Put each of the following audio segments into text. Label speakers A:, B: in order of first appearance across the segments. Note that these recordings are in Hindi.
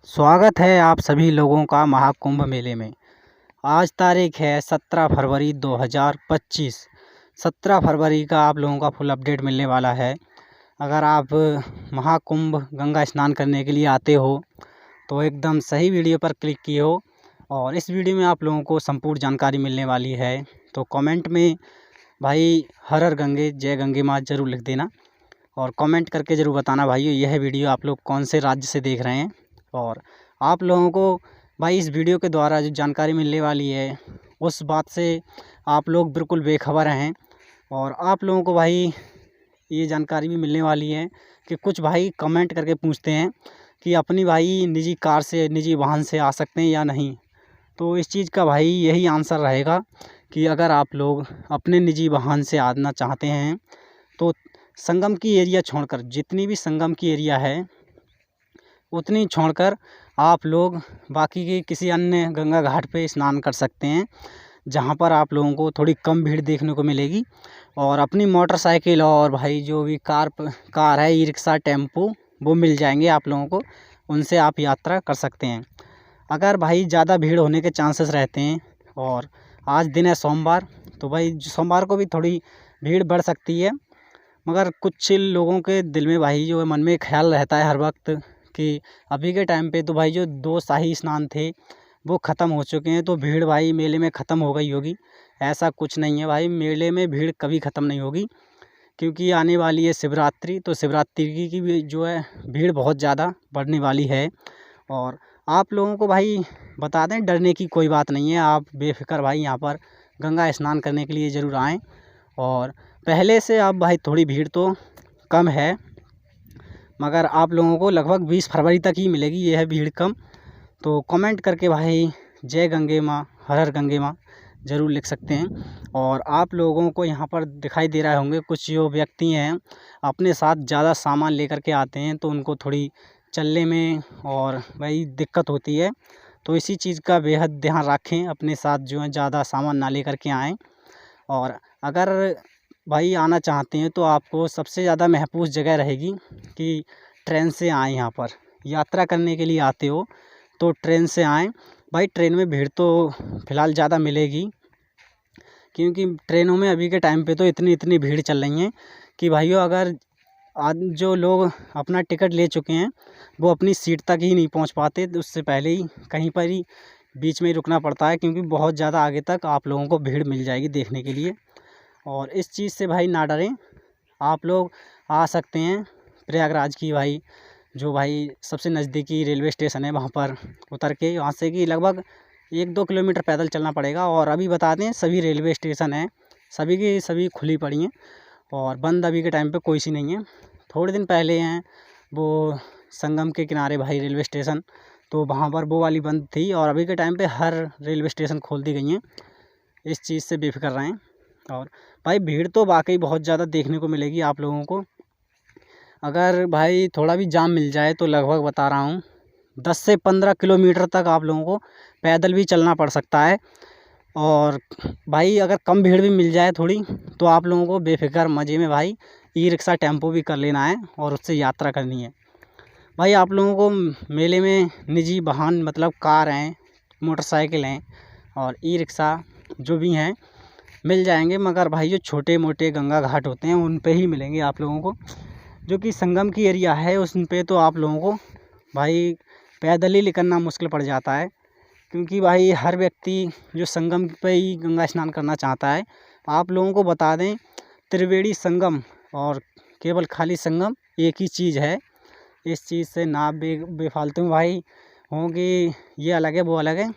A: स्वागत है आप सभी लोगों का महाकुंभ मेले में। आज तारीख है 17 फरवरी 2025। 17 फरवरी का आप लोगों का फुल अपडेट मिलने वाला है। अगर आप महाकुंभ गंगा स्नान करने के लिए आते हो तो एकदम सही वीडियो पर क्लिक किए हो और इस वीडियो में आप लोगों को संपूर्ण जानकारी मिलने वाली है। तो कमेंट में भाई हर हर गंगे जय गंगे माँ ज़रूर लिख देना और कमेंट करके ज़रूर बताना भाइयों यह वीडियो आप लोग कौन से राज्य से देख रहे हैं। और आप लोगों को भाई इस वीडियो के द्वारा जो जानकारी मिलने वाली है उस बात से आप लोग बिल्कुल बेखबर हैं। और आप लोगों को भाई ये जानकारी भी मिलने वाली है कि कुछ भाई कमेंट करके पूछते हैं कि अपनी भाई निजी कार से निजी वाहन से आ सकते हैं या नहीं। तो इस चीज़ का भाई यही आंसर रहेगा कि अगर आप लोग अपने निजी वाहन से आना चाहते हैं तो संगम की एरिया छोड़कर जितनी भी संगम की एरिया है उतनी छोड़कर आप लोग बाकी के किसी अन्य गंगा घाट पे स्नान कर सकते हैं जहाँ पर आप लोगों को थोड़ी कम भीड़ देखने को मिलेगी। और अपनी मोटरसाइकिल और भाई जो भी कार है, ई रिक्शा, टेम्पो वो मिल जाएंगे आप लोगों को, उनसे आप यात्रा कर सकते हैं। अगर भाई ज़्यादा भीड़ होने के चांसेस रहते हैं और आज दिन है सोमवार, तो भाई सोमवार को भी थोड़ी भीड़ बढ़ सकती है। मगर कुछ लोगों के दिल में भाई जो है मन में ख्याल रहता है हर वक्त कि अभी के टाइम पे तो भाई जो 2 शाही स्नान थे वो ख़त्म हो चुके हैं, तो भीड़ भाई मेले में ख़त्म हो गई होगी। ऐसा कुछ नहीं है भाई, मेले में भीड़ कभी ख़त्म नहीं होगी क्योंकि आने वाली है शिवरात्रि। तो शिवरात्रि की भी जो है भीड़ बहुत ज़्यादा बढ़ने वाली है। और आप लोगों को भाई बता दें डरने की कोई बात नहीं है, आप बेफ़िक्र भाई यहाँ पर गंगा स्नान करने के लिए ज़रूर आएँ। और पहले से अब भाई थोड़ी भीड़ तो कम है, मगर आप लोगों को लगभग 20 फरवरी तक ही मिलेगी यह भीड़ कम। तो कमेंट करके भाई जय गंगे माँ हर हर गंगे माँ ज़रूर लिख सकते हैं। और आप लोगों को यहाँ पर दिखाई दे रहे होंगे कुछ जो व्यक्ति हैं अपने साथ ज़्यादा सामान लेकर के आते हैं तो उनको थोड़ी चलने में और भाई दिक्कत होती है। तो इसी चीज़ का बेहद ध्यान रखें, अपने साथ जो है ज़्यादा सामान ना लेकर के आएँ। और अगर भाई आना चाहते हैं तो आपको सबसे ज़्यादा महफूज जगह रहेगी कि ट्रेन से आएँ। यहाँ पर यात्रा करने के लिए आते हो तो ट्रेन से आएँ। भाई ट्रेन में भीड़ तो फ़िलहाल ज़्यादा मिलेगी क्योंकि ट्रेनों में अभी के टाइम पे तो इतनी भीड़ चल रही है कि भाइयों अगर आज जो लोग अपना टिकट ले चुके हैं वो अपनी सीट तक ही नहीं पहुंच पाते, तो उससे पहले ही कहीं पर ही बीच में ही रुकना पड़ता है क्योंकि बहुत ज़्यादा आगे तक आप लोगों को भीड़ मिल जाएगी देखने के लिए। और इस चीज़ से भाई ना डरें, आप लोग आ सकते हैं प्रयागराज की भाई जो भाई सबसे नज़दीकी रेलवे स्टेशन है वहाँ पर उतर के वहाँ से कि लगभग 1-2 किलोमीटर पैदल चलना पड़ेगा। और अभी बता दें सभी रेलवे स्टेशन हैं सभी की सभी खुली पड़ी हैं और बंद अभी के टाइम पे कोई सी नहीं है। थोड़े दिन पहले हैं वो संगम के किनारे भाई रेलवे स्टेशन, तो वहाँ पर वो वाली बंद थी और अभी के टाइम पे हर रेलवे स्टेशन खोल दी गई हैं। इस चीज़ से बेफिक्र रहें। और भाई भीड़ तो वाकई बहुत ज़्यादा देखने को मिलेगी आप लोगों को। अगर भाई थोड़ा भी जाम मिल जाए तो लगभग बता रहा हूँ 10 से 15 किलोमीटर तक आप लोगों को पैदल भी चलना पड़ सकता है। और भाई अगर कम भीड़ भी मिल जाए थोड़ी तो आप लोगों को बेफिक्र मज़े में भाई ई रिक्शा टेम्पो भी कर लेना है और उससे यात्रा करनी है। भाई आप लोगों को मेले में निजी वाहन मतलब कार हैं, मोटरसाइकिल हैं और ई रिक्शा जो भी हैं मिल जाएंगे, मगर भाई जो छोटे मोटे गंगा घाट होते हैं उन पे ही मिलेंगे आप लोगों को। जो कि संगम की एरिया है उस पे तो आप लोगों को भाई पैदल ही निकलना मुश्किल पड़ जाता है क्योंकि भाई हर व्यक्ति जो संगम पे ही गंगा स्नान करना चाहता है। आप लोगों को बता दें त्रिवेणी संगम और केवल खाली संगम एक ही चीज़ है। इस चीज़ से ना बेफालतू भाई होंगे ये अलग है वो अलग है।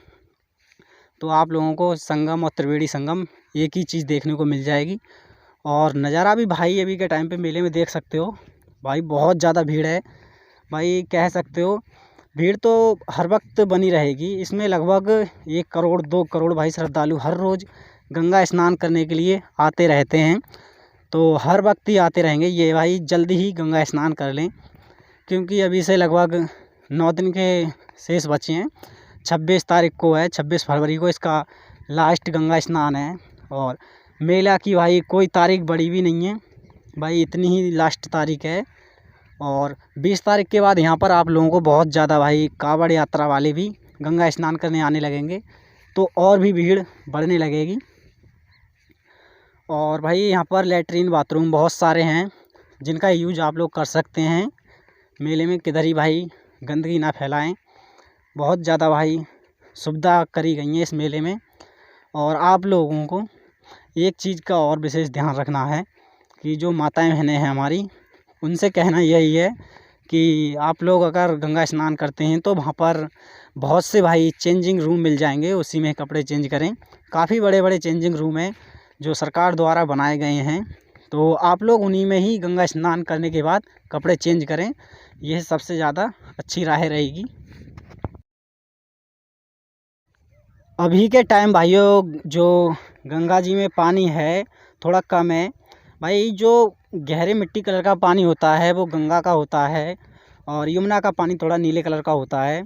A: तो आप लोगों को संगम और त्रिवेणी संगम एक ही चीज़ देखने को मिल जाएगी। और नज़ारा भी भाई अभी के टाइम पे मेले में देख सकते हो भाई बहुत ज़्यादा भीड़ है। भाई कह सकते हो भीड़ तो हर वक्त बनी रहेगी। इसमें लगभग 1 करोड़ 2 करोड़ भाई श्रद्धालु हर रोज़ गंगा स्नान करने के लिए आते रहते हैं, तो हर वक्त ही आते रहेंगे। ये भाई जल्दी ही गंगा स्नान कर लें क्योंकि अभी से लगभग 9 दिन के शेष बचे हैं। 26 तारीख को है, 26 फरवरी को इसका लास्ट गंगा स्नान है। और मेला की भाई कोई तारीख बड़ी भी नहीं है भाई, इतनी ही लास्ट तारीख है। और 20 तारीख के बाद यहाँ पर आप लोगों को बहुत ज़्यादा भाई कांवड़ यात्रा वाले भी गंगा स्नान करने आने लगेंगे, तो और भी भीड़ बढ़ने लगेगी। और भाई यहाँ पर लैट्रीन बाथरूम बहुत सारे हैं जिनका यूज आप लोग कर सकते हैं। मेले में किधर ही भाई गंदगी ना फैलाएं। बहुत ज़्यादा भाई सुविधा करी गई है इस मेले में। और आप लोगों को एक चीज़ का और विशेष ध्यान रखना है कि जो माताएं बहनें हैं हमारी, उनसे कहना यही है कि आप लोग अगर गंगा स्नान करते हैं तो वहाँ पर बहुत से भाई चेंजिंग रूम मिल जाएंगे, उसी में कपड़े चेंज करें। काफ़ी बड़े बड़े चेंजिंग रूम हैं जो सरकार द्वारा बनाए गए हैं, तो आप लोग उन्हीं में ही गंगा स्नान करने के बाद कपड़े चेंज करें। यह सबसे ज़्यादा अच्छी राह रहेगी। अभी के टाइम भाइयों जो गंगा जी में पानी है थोड़ा कम है भाई। जो गहरे मिट्टी कलर का पानी होता है वो गंगा का होता है, और यमुना का पानी थोड़ा नीले कलर का होता है।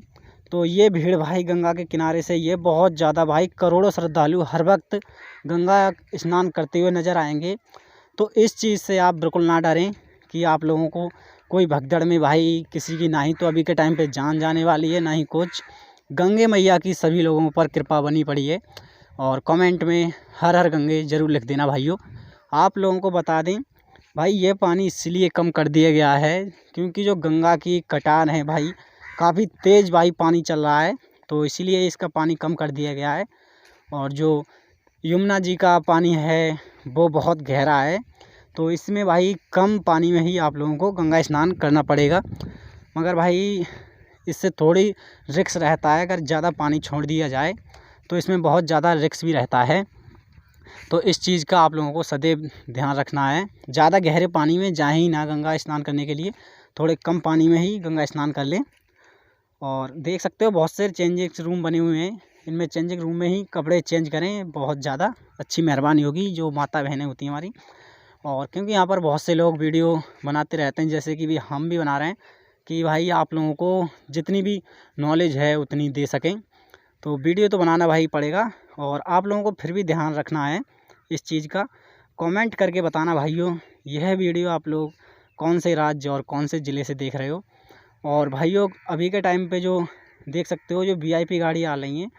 A: तो ये भीड़ भाई गंगा के किनारे से ये बहुत ज़्यादा भाई, करोड़ों श्रद्धालु हर वक्त गंगा स्नान करते हुए नज़र आएंगे। तो इस चीज़ से आप बिल्कुल ना डरें कि आप लोगों को कोई भगदड़ में भाई किसी की, ना ही तो अभी के टाइम पे जान जाने वाली है, ना ही कुछ। गंगे मैया की सभी लोगों पर कृपा बनी पड़ी है। और कमेंट में हर हर गंगे ज़रूर लिख देना भाइयों। आप लोगों को बता दें भाई, ये पानी इसलिए कम कर दिया गया है क्योंकि जो गंगा की कटान है भाई, काफ़ी तेज़ भाई पानी चल रहा है, तो इसीलिए इसका पानी कम कर दिया गया है। और जो यमुना जी का पानी है वो बहुत गहरा है, तो इसमें भाई कम पानी में ही आप लोगों को गंगा स्नान करना पड़ेगा। मगर भाई इससे थोड़ी रिस्क रहता है, अगर ज़्यादा पानी छोड़ दिया जाए तो इसमें बहुत ज़्यादा रिस्क भी रहता है। तो इस चीज़ का आप लोगों को सदैव ध्यान रखना है। ज़्यादा गहरे पानी में जाए ही ना गंगा स्नान करने के लिए, थोड़े कम पानी में ही गंगा स्नान कर लें। और देख सकते हो बहुत से चेंजिंग रूम बने हुए हैं, इनमें चेंजिंग रूम में ही कपड़े चेंज करें, बहुत ज़्यादा अच्छी मेहरबानी होगी जो माता बहनें होती हैं हमारी। और क्योंकि यहाँ पर बहुत से लोग वीडियो बनाते रहते हैं, जैसे कि भी हम भी बना रहे हैं कि भाई आप लोगों को जितनी भी नॉलेज है उतनी दे सकें, तो वीडियो तो बनाना भाई पड़ेगा। और आप लोगों को फिर भी ध्यान रखना है इस चीज़ का। कमेंट करके बताना भाइयों यह वीडियो आप लोग कौन से राज्य और कौन से ज़िले से देख रहे हो। और भाइयों अभी के टाइम पे जो देख सकते हो जो वीआईपी गाड़ी आ रही हैं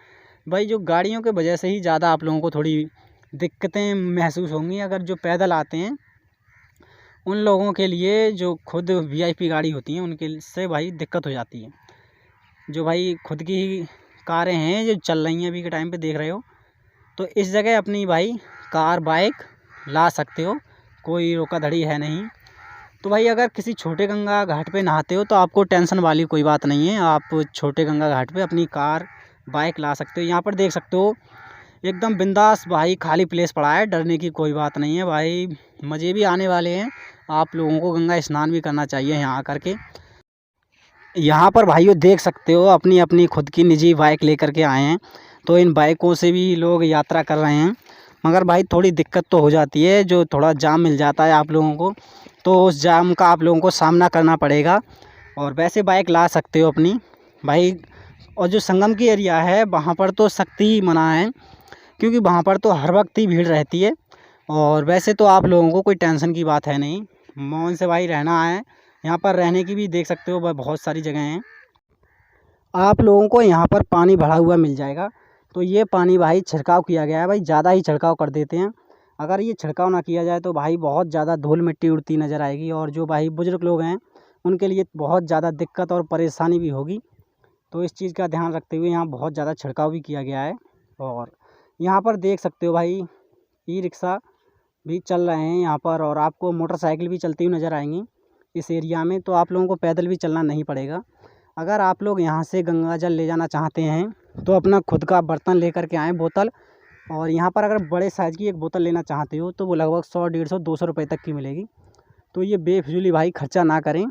A: भाई, जो गाड़ियों के वजह से ही ज़्यादा आप लोगों को थोड़ी दिक्कतें महसूस होंगी। अगर जो पैदल आते हैं उन लोगों के लिए जो खुद वीआईपी गाड़ी होती हैं उनके से भाई दिक्कत हो जाती है। जो भाई खुद की कारें हैं जो चल रही हैं अभी के टाइम पे देख रहे हो, तो इस जगह अपनी भाई कार बाइक ला सकते हो, कोई रोका धड़ी है नहीं। तो भाई अगर किसी छोटे गंगा घाट पे नहाते हो तो आपको टेंशन वाली कोई बात नहीं है, आप छोटे गंगा घाट पे अपनी कार बाइक ला सकते हो। यहाँ पर देख सकते हो एकदम बिंदास भाई खाली प्लेस पड़ा है, डरने की कोई बात नहीं है भाई, मज़े भी आने वाले हैं। आप लोगों को गंगा स्नान भी करना चाहिए यहाँ आकर के। यहाँ पर भाइयों देख सकते हो अपनी अपनी खुद की निजी बाइक लेकर के आए हैं, तो इन बाइकों से भी लोग यात्रा कर रहे हैं। मगर भाई थोड़ी दिक्कत तो हो जाती है, जो थोड़ा जाम मिल जाता है आप लोगों को, तो उस जाम का आप लोगों को सामना करना पड़ेगा। और वैसे बाइक ला सकते हो अपनी भाई। और जो संगम की एरिया है वहाँ पर तो सख्ती ही मना है, क्योंकि वहाँ पर तो हर वक्त ही भीड़ रहती है। और वैसे तो आप लोगों को कोई टेंशन की बात है नहीं, मौन से भाई रहना है। यहाँ पर रहने की भी देख सकते हो बहुत सारी जगह हैं। आप लोगों को यहाँ पर पानी भरा हुआ मिल जाएगा, तो ये पानी भाई छिड़काव किया गया है भाई, ज़्यादा ही छिड़काव कर देते हैं। अगर ये छिड़काव ना किया जाए तो भाई बहुत ज़्यादा धूल मिट्टी उड़ती नज़र आएगी, और जो भाई बुज़ुर्ग लोग हैं उनके लिए बहुत ज़्यादा दिक्कत और परेशानी भी होगी। तो इस चीज़ का ध्यान रखते हुए यहाँ बहुत ज़्यादा छिड़काव भी किया गया है। और यहाँ पर देख सकते हो भाई ई रिक्शा भी चल रहे हैं यहाँ पर, और आपको मोटरसाइकिल भी चलती हुई नज़र आएंगी इस एरिया में। तो आप लोगों को पैदल भी चलना नहीं पड़ेगा। अगर आप लोग यहाँ से गंगा जल ले जाना चाहते हैं तो अपना खुद का बर्तन लेकर के आएँ, बोतल। और यहाँ पर अगर बड़े साइज़ की एक बोतल लेना चाहते हो तो वो लगभग 100, 150, 200 रुपये तक की मिलेगी। तो ये बेफिजूली भाई खर्चा ना करें।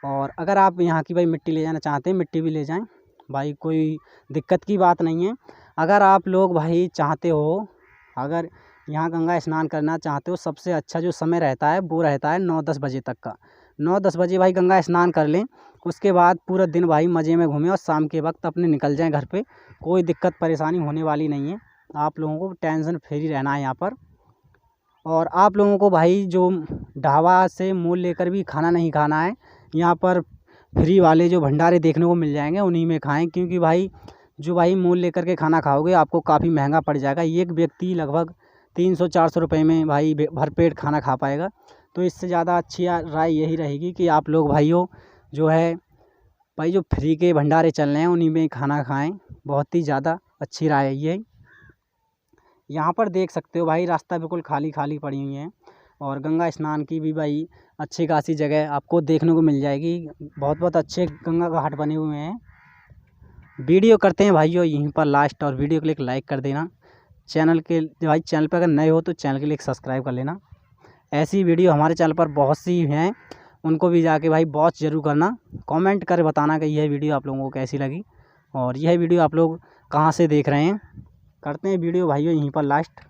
A: और अगर आप यहाँ की भाई मिट्टी ले जाना चाहते हैं, मिट्टी भी ले जाएं भाई, कोई दिक्कत की बात नहीं है। अगर आप लोग भाई चाहते हो, अगर यहाँ गंगा स्नान करना चाहते हो, सबसे अच्छा जो समय रहता है वो रहता है 9-10 बजे तक का। 9-10 बजे भाई गंगा स्नान कर लें, उसके बाद पूरा दिन भाई मज़े में घूमें और शाम के वक्त अपने निकल जाएं घर पे। कोई दिक्कत परेशानी होने वाली नहीं है, आप लोगों को टेंशन फ्री रहना है यहाँ पर। और आप लोगों को भाई जो ढाबा से मोल लेकर भी खाना नहीं खाना है, यहाँ पर फ्री वाले जो भंडारे देखने को मिल जाएंगे उन्हीं में खाएं, क्योंकि भाई जो भाई मोल लेकर के खाना खाओगे आपको काफ़ी महंगा पड़ जाएगा। एक व्यक्ति लगभग 300-400 रुपये में भाई भरपेट खाना खा पाएगा। तो इससे ज़्यादा अच्छी राय यही रहेगी कि आप लोग भाइयों जो है भाई जो फ्री के भंडारे चल रहे हैं उन्हीं में खाना खाएं, बहुत ही ज़्यादा अच्छी राय है ये। यहाँ पर देख सकते हो भाई रास्ता बिल्कुल खाली खाली पड़ी हुई है, और गंगा स्नान की भी भाई अच्छी खासी जगह आपको देखने को मिल जाएगी। बहुत बहुत अच्छे गंगा घाट बने हुए हैं। वीडियो करते हैं भाइयों यहीं पर लास्ट, और वीडियो के लिए एक लाइक कर देना। चैनल पर अगर नए हो तो चैनल के लिए एक सब्सक्राइब कर लेना। ऐसी वीडियो हमारे चैनल पर बहुत सी हैं, उनको भी जाके भाई वॉच ज़रूर करना। कमेंट कर बताना कि यह वीडियो आप लोगों को कैसी लगी, और यह वीडियो आप लोग कहाँ से देख रहे हैं। करते हैं वीडियो भाइयों यहीं पर लास्ट।